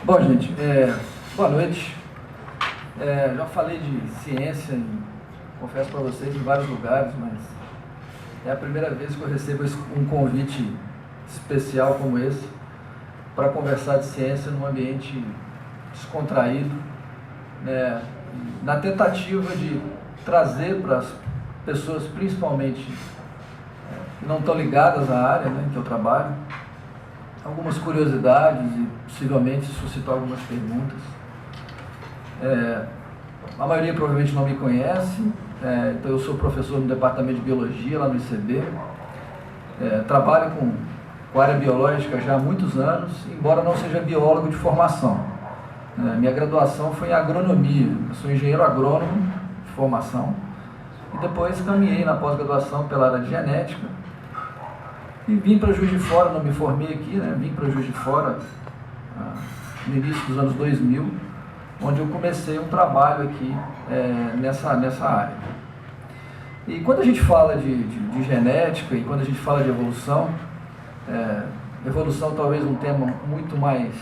Bom, gente, boa noite. Já falei de ciência, confesso para vocês, em vários lugares, mas é a primeira vez que eu recebo um convite especial como esse para conversar de ciência num ambiente descontraído, né, na tentativa de trazer para as pessoas, principalmente que não estão ligadas à área, né, que eu trabalho, algumas curiosidades e possivelmente suscitar algumas perguntas. A maioria provavelmente não me conhece, então eu sou professor no departamento de biologia lá no ICB, trabalho com área biológica já há muitos anos, embora não seja biólogo de formação. Minha graduação foi em agronomia, eu sou engenheiro agrônomo de formação e depois caminhei na pós-graduação pela área de genética e vim para Juiz de Fora, não me formei aqui, né? Vim para Juiz de Fora no início dos anos 2000, onde eu comecei um trabalho aqui nessa área. E quando a gente fala de genética e quando a gente fala de evolução, evolução talvez um tema muito mais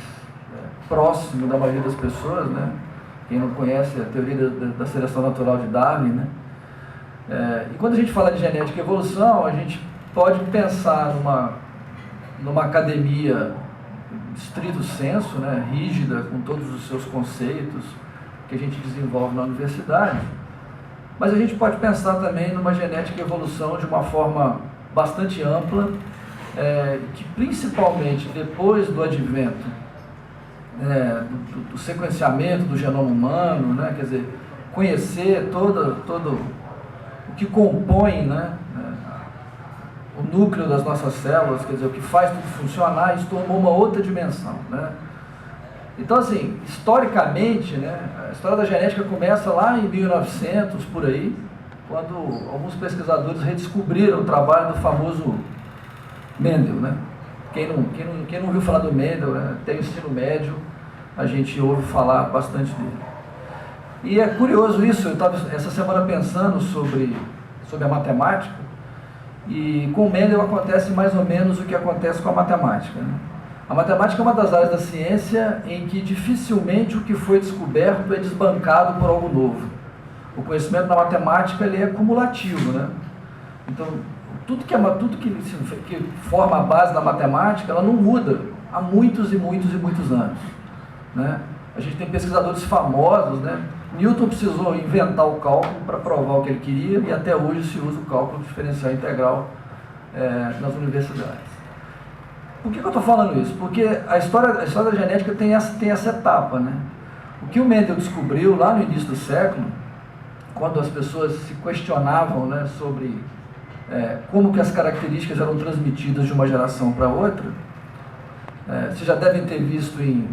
próximo da maioria das pessoas, né? Quem não conhece a teoria da seleção natural de Darwin, né? E quando a gente fala de genética e evolução, a gente pode pensar numa academia estrito sensu, né, rígida, com todos os seus conceitos que a gente desenvolve na universidade, mas a gente pode pensar também numa genética e evolução de uma forma bastante ampla, que principalmente depois do advento do sequenciamento do genoma humano, né, quer dizer, conhecer todo o que compõe, né, o núcleo das nossas células, quer dizer, o que faz tudo funcionar, isso tomou uma outra dimensão, né? Então, assim, historicamente, né, a história da genética começa lá em 1900, por aí, quando alguns pesquisadores redescobriram o trabalho do famoso Mendel, né? Quem não ouviu falar do Mendel, né, até o ensino médio, a gente ouve falar bastante dele. E é curioso isso, eu estava essa semana pensando sobre a matemática, e com o Mendel acontece mais ou menos o que acontece com a matemática, né? A matemática é uma das áreas da ciência em que dificilmente o que foi descoberto é desbancado por algo novo. O conhecimento da matemática ele é cumulativo, né? Então, tudo que forma a base da matemática, ela não muda há muitos e muitos e muitos anos, né? A gente tem pesquisadores famosos, né? Newton precisou inventar o cálculo para provar o que ele queria e até hoje se usa o cálculo diferencial integral nas universidades. Por que eu estou falando isso? Porque a história da genética tem essa etapa, né? O que o Mendel descobriu lá no início do século, quando as pessoas se questionavam, né, sobre como que as características eram transmitidas de uma geração para outra. Vocês já devem ter visto em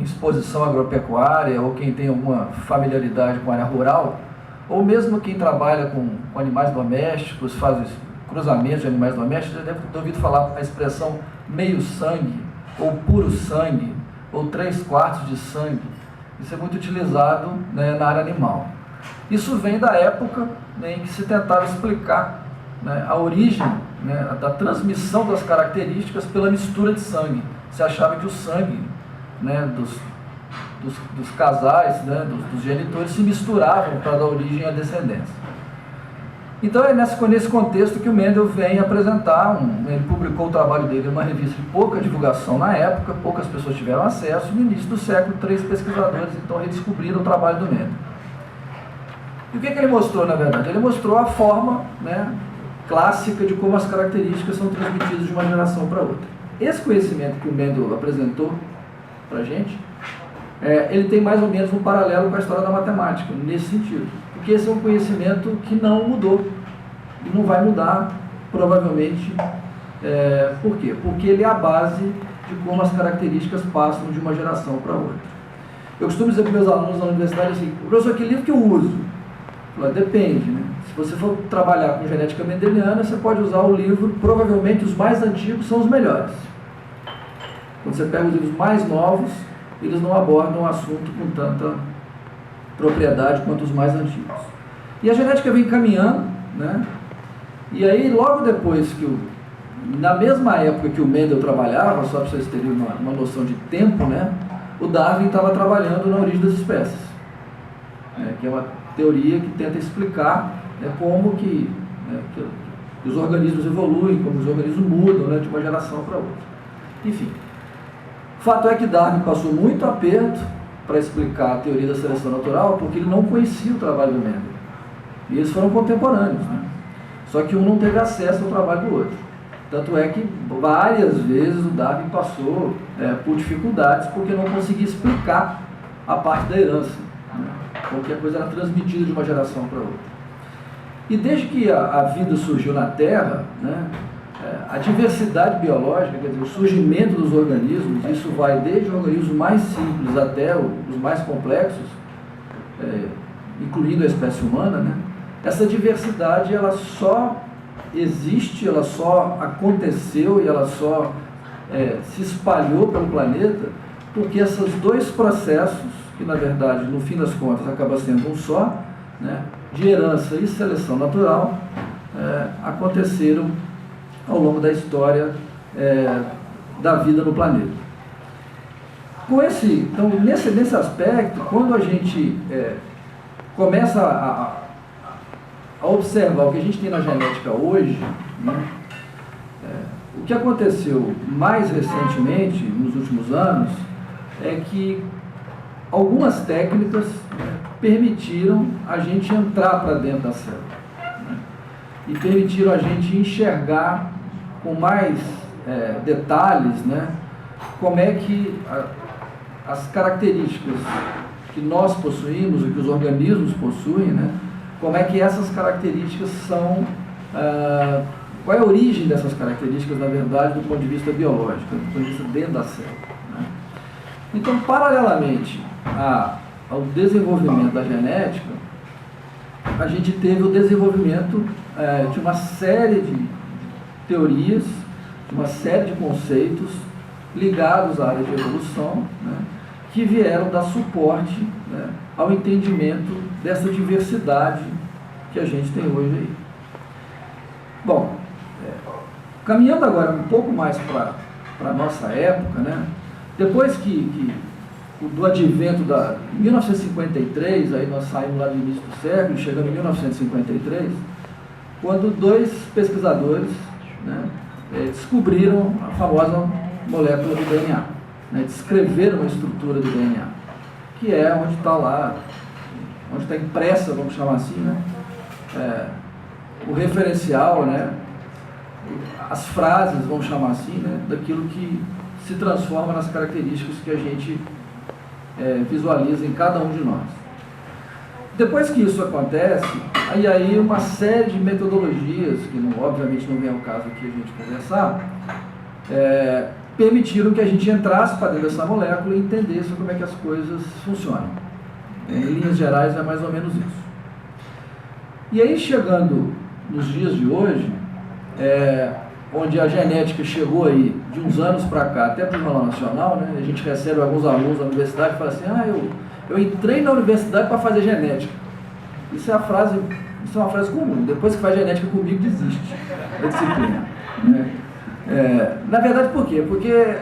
exposição agropecuária, ou quem tem alguma familiaridade com a área rural, ou mesmo quem trabalha com animais domésticos, faz cruzamentos de animais domésticos, já deve ter ouvido falar a expressão meio sangue, ou puro sangue, ou 3/4 de sangue. Isso é muito utilizado, né, na área animal. Isso vem da época, né, em que se tentava explicar, né, a origem, né, da transmissão das características pela mistura de sangue. Se achava que o sangue, né, dos casais, né, dos genitores se misturavam para dar origem à descendência. Então é nesse contexto que o Mendel vem apresentar, ele publicou o trabalho dele em uma revista de pouca divulgação na época, poucas pessoas tiveram acesso, e no início do século 3 pesquisadores então redescobriram o trabalho do Mendel. E o que ele mostrou, na verdade? Ele mostrou a forma, né, clássica de como as características são transmitidas de uma geração para outra. Esse conhecimento que o Mendel apresentou para a gente, ele tem mais ou menos um paralelo com a história da matemática, nesse sentido. Porque esse é um conhecimento que não mudou, e não vai mudar, provavelmente. Por quê? Porque ele é a base de como as características passam de uma geração para outra. Eu costumo dizer para meus alunos na universidade assim: professor, que livro que eu uso? Depende, né? Se você for trabalhar com genética mendeliana, você pode usar o livro, provavelmente os mais antigos são os melhores. Quando você pega os livros mais novos, eles não abordam o assunto com tanta propriedade quanto os mais antigos. E a genética vem caminhando, né? E aí, logo depois na mesma época que o Mendel trabalhava, só para vocês terem uma noção de tempo, né? o Darwin estava trabalhando na origem das espécies, que é uma teoria que tenta explicar como que os organismos evoluem, como os organismos mudam de uma geração para outra. Enfim, o fato é que Darwin passou muito aperto para explicar a teoria da seleção natural, porque ele não conhecia o trabalho do Mendel. E eles foram contemporâneos, Só que um não teve acesso ao trabalho do outro. Tanto é que várias vezes o Darwin passou por dificuldades, porque não conseguia explicar a parte da herança, porque a coisa era transmitida de uma geração para outra. E desde que a vida surgiu na Terra, a diversidade biológica, quer dizer, o surgimento dos organismos, isso vai desde organismos mais simples até os mais complexos, incluindo a espécie humana, essa diversidade ela só existe, ela só aconteceu e ela só se espalhou pelo planeta porque esses dois processos, que na verdade, no fim das contas, acaba sendo um só, de herança e seleção natural, aconteceram ao longo da história da vida no planeta. Então, nesse aspecto, quando a gente começa a observar o que a gente tem na genética hoje, o que aconteceu mais recentemente, nos últimos anos, é que algumas técnicas permitiram a gente entrar para dentro da célula, e permitiram a gente enxergar com mais detalhes, como é que as características que nós possuímos, o que os organismos possuem, como é que essas características são, qual é a origem dessas características, na verdade, do ponto de vista biológico, do ponto de vista dentro da célula. Então, paralelamente ao desenvolvimento da genética, a gente teve o desenvolvimento de uma série de teorias, de uma série de conceitos ligados à área de evolução, que vieram dar suporte ao entendimento dessa diversidade que a gente tem hoje aí. Bom, caminhando agora um pouco mais para a nossa época, depois do advento em 1953, aí nós saímos lá do início do século, chegamos em 1953, quando dois pesquisadores descobriram a famosa molécula do DNA, descreveram a estrutura do DNA, que é onde está lá, onde está impressa, vamos chamar assim, o referencial, as frases, vamos chamar assim, daquilo que se transforma nas características que a gente visualiza em cada um de nós. Depois que isso acontece, aí uma série de metodologias, que obviamente não vem ao caso aqui a gente conversar, permitiram que a gente entrasse para dentro dessa molécula e entendesse como é que as coisas funcionam. Em linhas gerais é mais ou menos isso. E aí, chegando nos dias de hoje, onde a genética chegou aí de uns anos para cá, até para o Jornal Nacional, a gente recebe alguns alunos da universidade que falam assim, eu entrei na universidade para fazer genética. Isso é uma frase comum. Depois que faz genética comigo, desiste da disciplina. Na verdade, por quê? Porque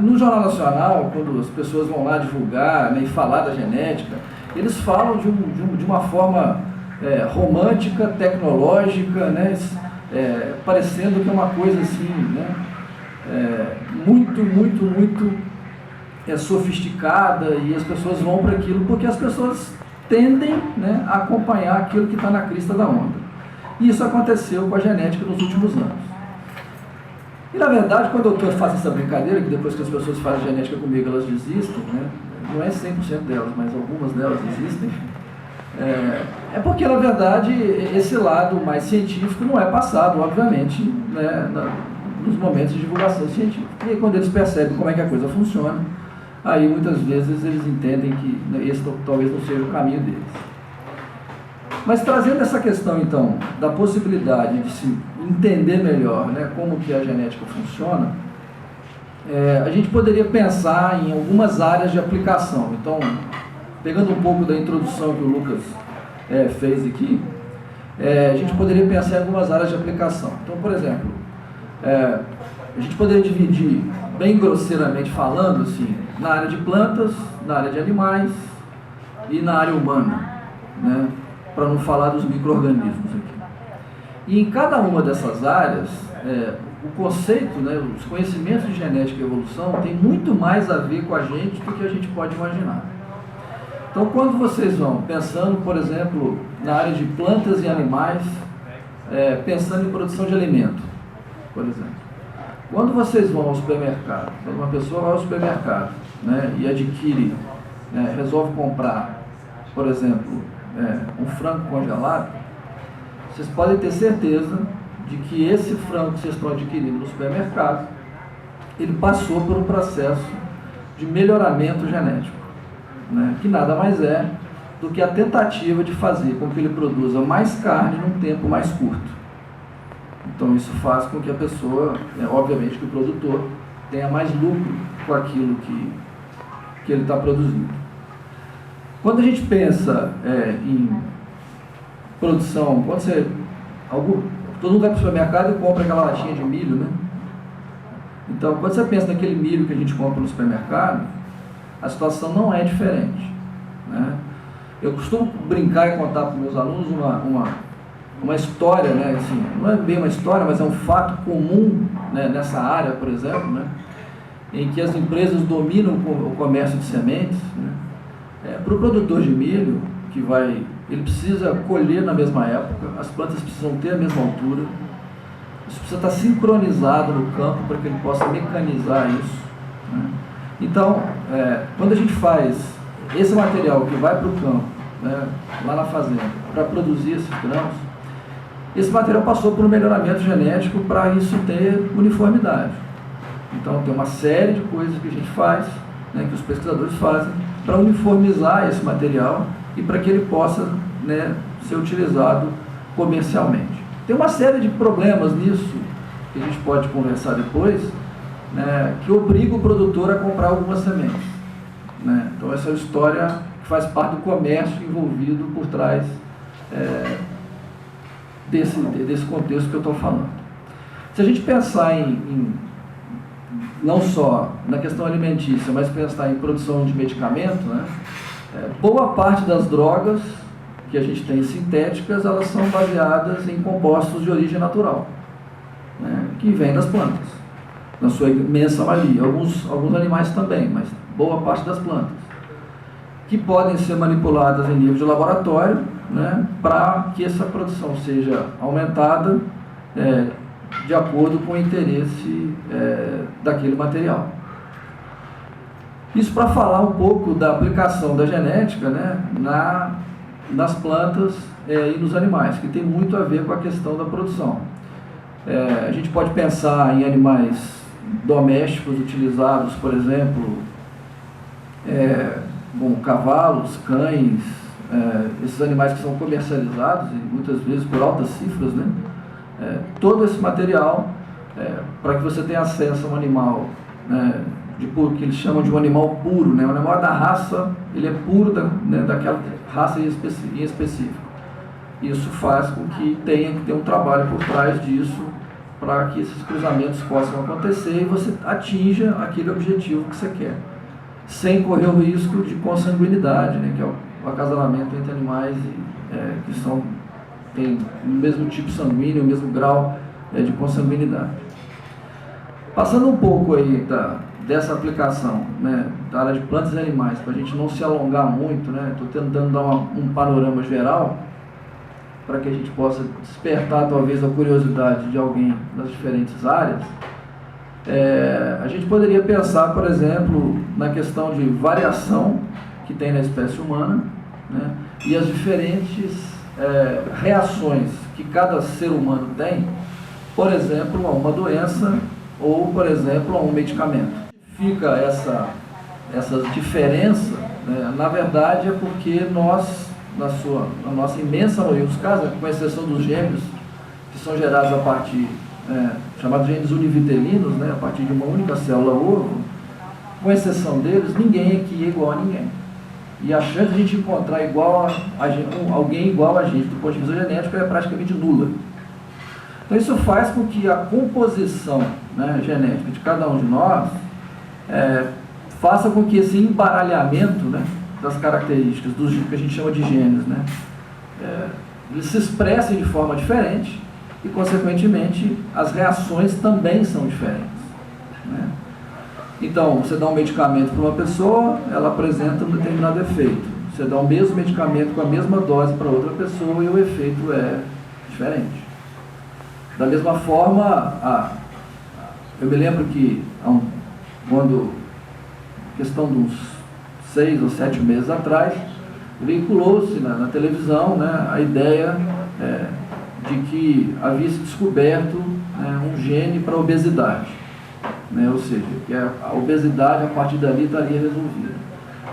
no Jornal Nacional, quando as pessoas vão lá divulgar e falar da genética, eles falam de uma forma romântica, tecnológica, parecendo que é uma coisa assim, muito sofisticada, e as pessoas vão para aquilo porque as pessoas tendem a acompanhar aquilo que está na crista da onda. E isso aconteceu com a genética nos últimos anos. E, na verdade, quando eu faço essa brincadeira, que depois que as pessoas fazem genética comigo, elas desistem, não é 100% delas, mas algumas delas desistem, porque, na verdade, esse lado mais científico não é passado, obviamente, nos momentos de divulgação científica. E quando eles percebem como é que a coisa funciona, aí muitas vezes eles entendem que esse talvez não seja o caminho deles. Mas trazendo essa questão, então, da possibilidade de se entender melhor como que a genética funciona, a gente poderia pensar em algumas áreas de aplicação. Então, pegando um pouco da introdução que o Lucas fez aqui, a gente poderia pensar em algumas áreas de aplicação. Então, por exemplo, a gente poderia dividir, bem grosseiramente falando, assim, na área de plantas, na área de animais e na área humana, né? Para não falar dos micro-organismos aqui. E em cada uma dessas áreas, o conceito, né, os conhecimentos de genética e evolução tem muito mais a ver com a gente do que a gente pode imaginar. Então, quando vocês vão pensando, por exemplo, na área de plantas e animais, pensando em produção de alimento, por exemplo. Quando vocês vão ao supermercado, quando uma pessoa vai ao supermercado, né, e adquire, resolve comprar, por exemplo, um frango congelado, vocês podem ter certeza de que esse frango que vocês estão adquirindo no supermercado, ele passou por um processo de melhoramento genético, né, que nada mais é do que a tentativa de fazer com que ele produza mais carne num tempo mais curto. Então isso faz com que a pessoa, obviamente que o produtor, tenha mais lucro com aquilo que ele está produzindo. Quando a gente pensa em produção, todo mundo vai para o supermercado e compra aquela latinha de milho, né? Então, quando você pensa naquele milho que a gente compra no supermercado, a situação não é diferente, né? Eu costumo brincar e contar para os meus alunos uma história, né? Assim, não é bem uma história, mas é um fato comum, né, nessa área, por exemplo, né, em que as empresas dominam o comércio de sementes, né? Para o produtor de milho, ele precisa colher na mesma época, as plantas precisam ter a mesma altura, isso precisa estar sincronizado no campo para que ele possa mecanizar isso, né? Então, quando a gente faz esse material que vai para o campo, né, lá na fazenda, para produzir esses grãos, esse material passou por um melhoramento genético para isso ter uniformidade. Então, tem uma série de coisas que a gente faz, né, que os pesquisadores fazem, para uniformizar esse material e para que ele possa, né, ser utilizado comercialmente. Tem uma série de problemas nisso, que a gente pode conversar depois, né, que obriga o produtor a comprar algumas sementes, né? Então essa é a história que faz parte do comércio envolvido por trás desse contexto que eu estou falando. Se a gente pensar não só na questão alimentícia, mas pensar em produção de medicamento, né, boa parte das drogas que a gente tem sintéticas, elas são baseadas em compostos de origem natural, né, que vêm das plantas, na sua imensa maioria. Alguns animais também, mas boa parte das plantas, que podem ser manipuladas em nível de laboratório, né, para que essa produção seja aumentada de acordo com o interesse daquele material. Isso para falar um pouco da aplicação da genética, né, nas plantas e nos animais, que tem muito a ver com a questão da produção. A gente pode pensar em animais domésticos utilizados, por exemplo, cavalos, cães, esses animais que são comercializados, e muitas vezes por altas cifras, né? Todo esse material, para que você tenha acesso a um animal, né, que eles chamam de um animal puro, né? O animal da raça, ele é puro daquela raça em específico. Isso faz com que tenha que ter um trabalho por trás disso, para que esses cruzamentos possam acontecer e você atinja aquele objetivo que você quer, sem correr o risco de consanguinidade, né, que é o acasalamento entre animais que têm o mesmo tipo sanguíneo, o mesmo grau de consanguinidade. Passando um pouco aí dessa aplicação, né, da área de plantas e animais, para a gente não se alongar muito, né, estou tentando dar um panorama geral, para que a gente possa despertar talvez a curiosidade de alguém das diferentes áreas. A gente poderia pensar, por exemplo, na questão de variação que tem na espécie humana, né, e as diferentes reações que cada ser humano tem, por exemplo, a uma doença ou, por exemplo, a um medicamento. Fica essa diferença, né, na verdade é porque nós, na nossa imensa maioria dos casos, com exceção dos gêmeos, que são gerados a partir, chamados genes univitelinos, né, a partir de uma única célula ovo, com exceção deles, ninguém aqui é igual a ninguém. E a chance de a gente encontrar alguém igual a gente do ponto de vista genético é praticamente nula. Então isso faz com que a composição, né, genética de cada um de nós faça com que esse embaralhamento, né, das características dos que a gente chama de genes, né, eles se expressem de forma diferente e, consequentemente, as reações também são diferentes, né? Então, você dá um medicamento para uma pessoa, ela apresenta um determinado efeito. Você dá o mesmo medicamento com a mesma dose para outra pessoa e o efeito é diferente. Da mesma forma, eu me lembro que quando, questão de uns 6 ou 7 meses atrás, veiculou-se na televisão, né, a ideia de que havia se descoberto, né, um gene para a obesidade, né, ou seja, que a obesidade a partir dali estaria resolvida.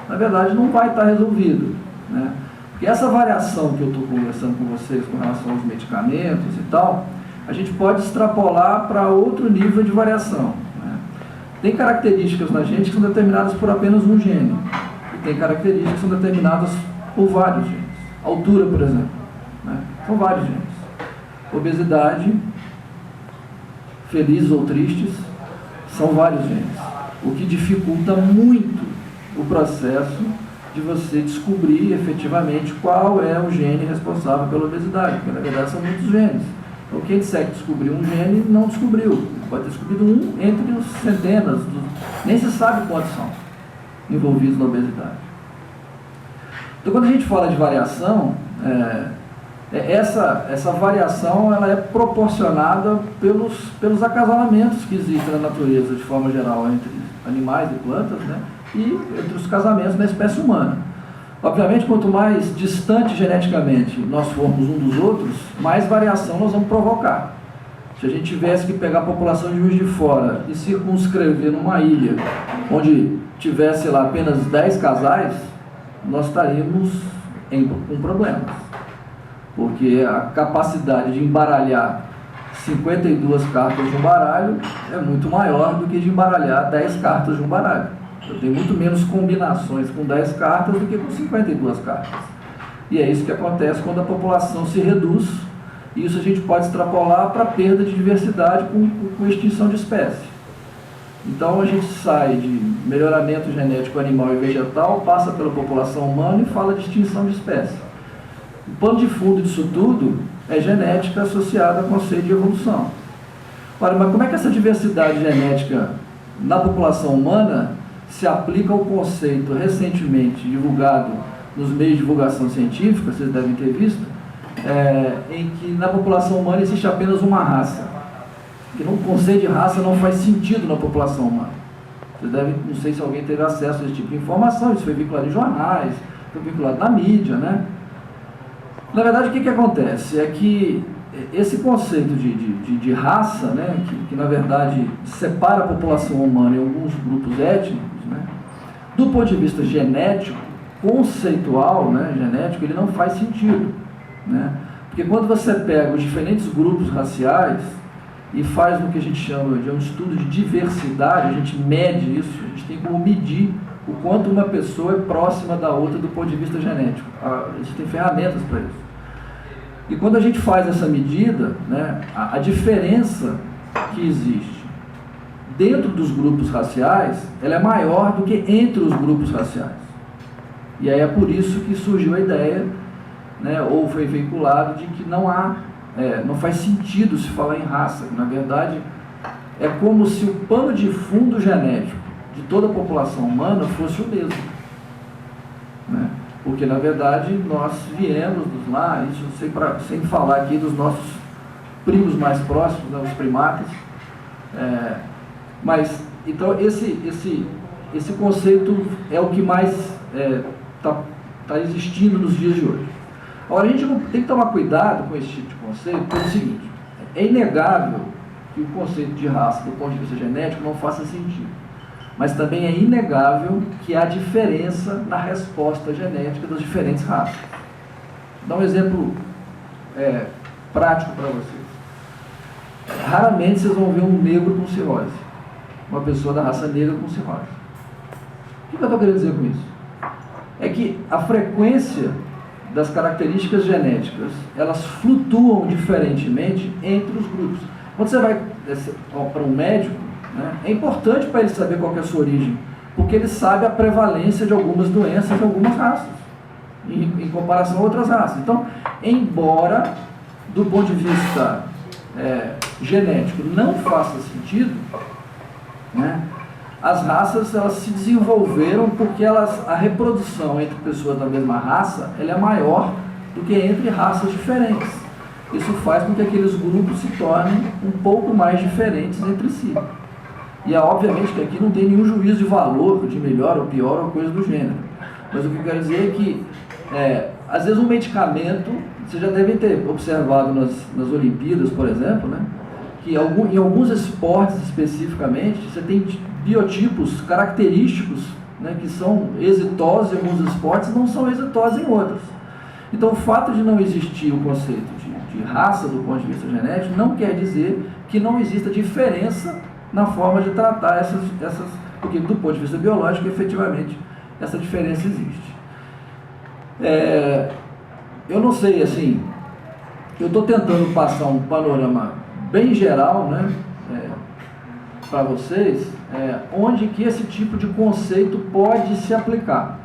Na verdade, não vai estar resolvido, né, porque essa variação que eu estou conversando com vocês com relação aos medicamentos e tal, a gente pode extrapolar para outro nível de variação, né? Tem características na gente que são determinadas por apenas um gene, e tem características que são determinadas por vários genes. Altura, por exemplo, né? São vários genes. Obesidade, felizes ou tristes, são vários genes, o que dificulta muito o processo de você descobrir efetivamente qual é o gene responsável pela obesidade, porque na verdade são muitos genes. Então, quem disser que descobriu um gene, não descobriu. Pode ter descobrido um entre os centenas, nem se sabe quantos são envolvidos na obesidade. Então, quando a gente fala de variação, essa variação ela é proporcionada pelos acasalamentos que existem na natureza, de forma geral, entre animais e plantas, né, e entre os casamentos na espécie humana. Obviamente, quanto mais distante geneticamente nós formos um dos outros, mais variação nós vamos provocar. Se a gente tivesse que pegar a população de Juiz de Fora e circunscrever numa ilha, onde tivesse lá apenas 10 casais, nós estaríamos com problemas. Porque a capacidade de embaralhar 52 cartas de um baralho é muito maior do que de embaralhar 10 cartas de um baralho. Eu tenho muito menos combinações com 10 cartas do que com 52 cartas. E é isso que acontece quando a população se reduz, e isso a gente pode extrapolar para a perda de diversidade com extinção de espécie. Então a gente sai de melhoramento genético animal e vegetal, passa pela população humana e fala de extinção de espécie. O pano de fundo disso tudo é genética associada ao conceito de evolução. Ora, mas como é que essa diversidade genética na população humana se aplica ao conceito recentemente divulgado nos meios de divulgação científica, vocês devem ter visto, em que na população humana existe apenas uma raça. Porque o conceito de raça não faz sentido na população humana. Vocês devem, não sei se alguém teve acesso a esse tipo de informação, isso foi vinculado em jornais, foi vinculado na mídia, né? Na verdade, o que acontece? É que esse conceito de raça, né, que na verdade separa a população humana em alguns grupos étnicos, né, do ponto de vista genético, conceitual, né, genético, ele não faz sentido, né? Porque quando você pega os diferentes grupos raciais e faz o que a gente chama de um estudo de diversidade, a gente mede isso, a gente tem como medir o quanto uma pessoa é próxima da outra do ponto de vista genético. Existem ferramentas para isso. E quando a gente faz essa medida, né, a diferença que existe dentro dos grupos raciais, ela é maior do que entre os grupos raciais. E aí é por isso que surgiu a ideia, né, ou foi veiculado, de que não faz sentido se falar em raça. Na verdade, é como se o pano de fundo genético de toda a população humana fosse o mesmo, né? Porque, na verdade, nós viemos dos lá, isso sem falar aqui dos nossos primos mais próximos, né, os primatas. Mas, então, esse conceito é o que mais está existindo nos dias de hoje. Agora, a gente tem que tomar cuidado com esse tipo de conceito, porque é o seguinte: é inegável que o conceito de raça, do ponto de vista genético, não faça sentido. Mas também é inegável que há diferença na resposta genética das diferentes raças. Vou dar um exemplo prático para vocês. Raramente vocês vão ver um negro com cirrose, uma pessoa da raça negra com cirrose. O que eu estou querendo dizer com isso? É que a frequência das características genéticas, elas flutuam diferentemente entre os grupos. Quando você vai para um médico, né, é importante para ele saber qual que é a sua origem porque ele sabe a prevalência de algumas doenças em algumas raças, em comparação a outras raças. Então, embora do ponto de vista genético não faça sentido, né, as raças elas se desenvolveram porque a reprodução entre pessoas da mesma raça ela é maior do que entre raças diferentes. Isso faz com que aqueles grupos se tornem um pouco mais diferentes entre si. E obviamente que aqui não tem nenhum juízo de valor, de melhor ou pior ou coisa do gênero. Mas o que eu quero dizer é que, às vezes um medicamento, vocês já devem ter observado nas Olimpíadas, por exemplo, né, que em alguns esportes especificamente, você tem biotipos característicos, né, que são exitosos em alguns esportes e não são exitosos em outros. Então, o fato de não existir o conceito de raça do ponto de vista genético não quer dizer que não exista diferença na forma de tratar essas porque do ponto de vista biológico, efetivamente, essa diferença existe. Eu não sei, assim, eu estou tentando passar um panorama bem geral, né, para vocês, onde que esse tipo de conceito pode se aplicar,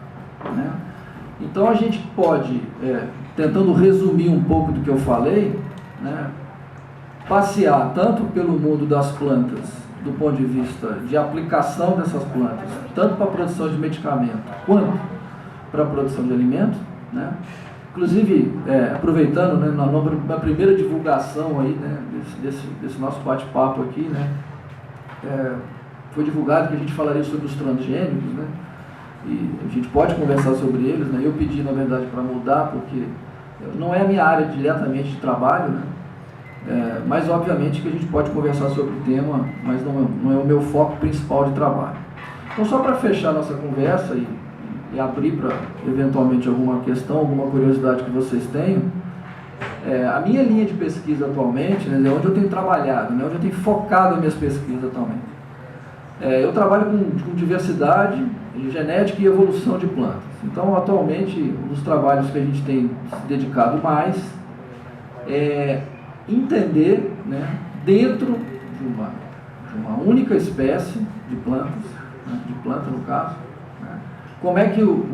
né? Então a gente pode, tentando resumir um pouco do que eu falei, né, passear tanto pelo mundo das plantas, do ponto de vista de aplicação dessas plantas, tanto para a produção de medicamento, quanto para a produção de alimentos, né? Inclusive, aproveitando, né, na primeira divulgação aí, né, desse nosso bate-papo aqui, né, foi divulgado que a gente falaria sobre os transgênicos, né? E a gente pode conversar sobre eles, né? Eu pedi, na verdade, para mudar, porque não é a minha área diretamente de trabalho, né? Mas, obviamente, que a gente pode conversar sobre o tema, mas não é o meu foco principal de trabalho. Então, só para fechar nossa conversa e abrir para, eventualmente, alguma questão, alguma curiosidade que vocês tenham, a minha linha de pesquisa atualmente, né, é onde eu tenho trabalhado, né, onde eu tenho focado as minhas pesquisas atualmente. Eu trabalho com diversidade, genética e evolução de plantas. Então, atualmente, um dos trabalhos que a gente tem se dedicado mais é entender, né, dentro de uma única espécie de plantas, né, de planta no caso, né, como é que o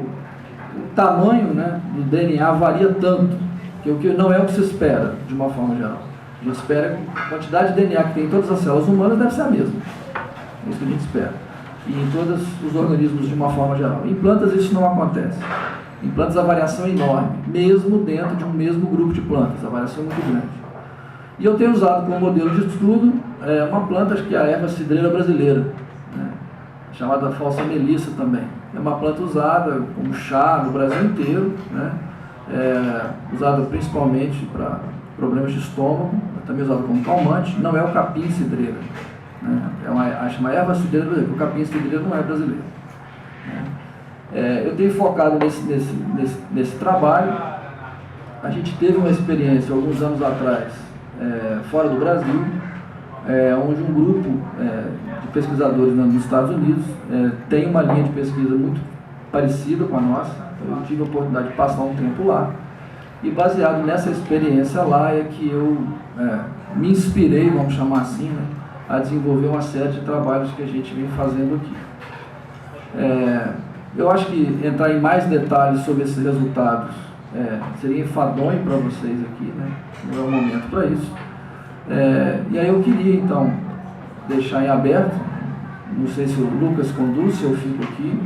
tamanho, né, do DNA varia tanto, que o que não é o que se espera, de uma forma geral. A gente espera que a quantidade de DNA que tem em todas as células humanas deve ser a mesma. É isso que a gente espera. E em todos os organismos de uma forma geral. Em plantas isso não acontece. Em plantas a variação é enorme, mesmo dentro de um mesmo grupo de plantas. A variação é muito grande. E eu tenho usado como modelo de estudo uma planta, acho que é a erva cidreira brasileira, né, chamada falsa melissa também. É uma planta usada como chá no Brasil inteiro, né, usada principalmente para problemas de estômago, também usada como calmante. Não é o capim cidreira, né, acho uma erva cidreira brasileira, o capim cidreira não é brasileiro, né. Eu tenho focado nesse trabalho. A gente teve uma experiência alguns anos atrás, fora do Brasil, onde um grupo de pesquisadores nos Estados Unidos tem uma linha de pesquisa muito parecida com a nossa. Eu tive a oportunidade de passar um tempo lá, e baseado nessa experiência lá é que eu me inspirei, vamos chamar assim, né, a desenvolver uma série de trabalhos que a gente vem fazendo aqui. Eu acho que entrar em mais detalhes sobre esses resultados seria enfadonho para vocês aqui, né? Não é o momento para isso. E aí eu queria, então, deixar em aberto, não sei se o Lucas conduz, se eu fico aqui,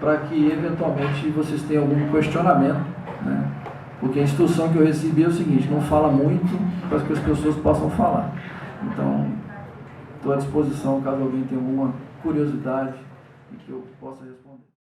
para que, eventualmente, vocês tenham algum questionamento, né? Porque a instrução que eu recebi é o seguinte: não fala muito para que as pessoas possam falar. Então, estou à disposição caso alguém tenha alguma curiosidade e que eu possa responder.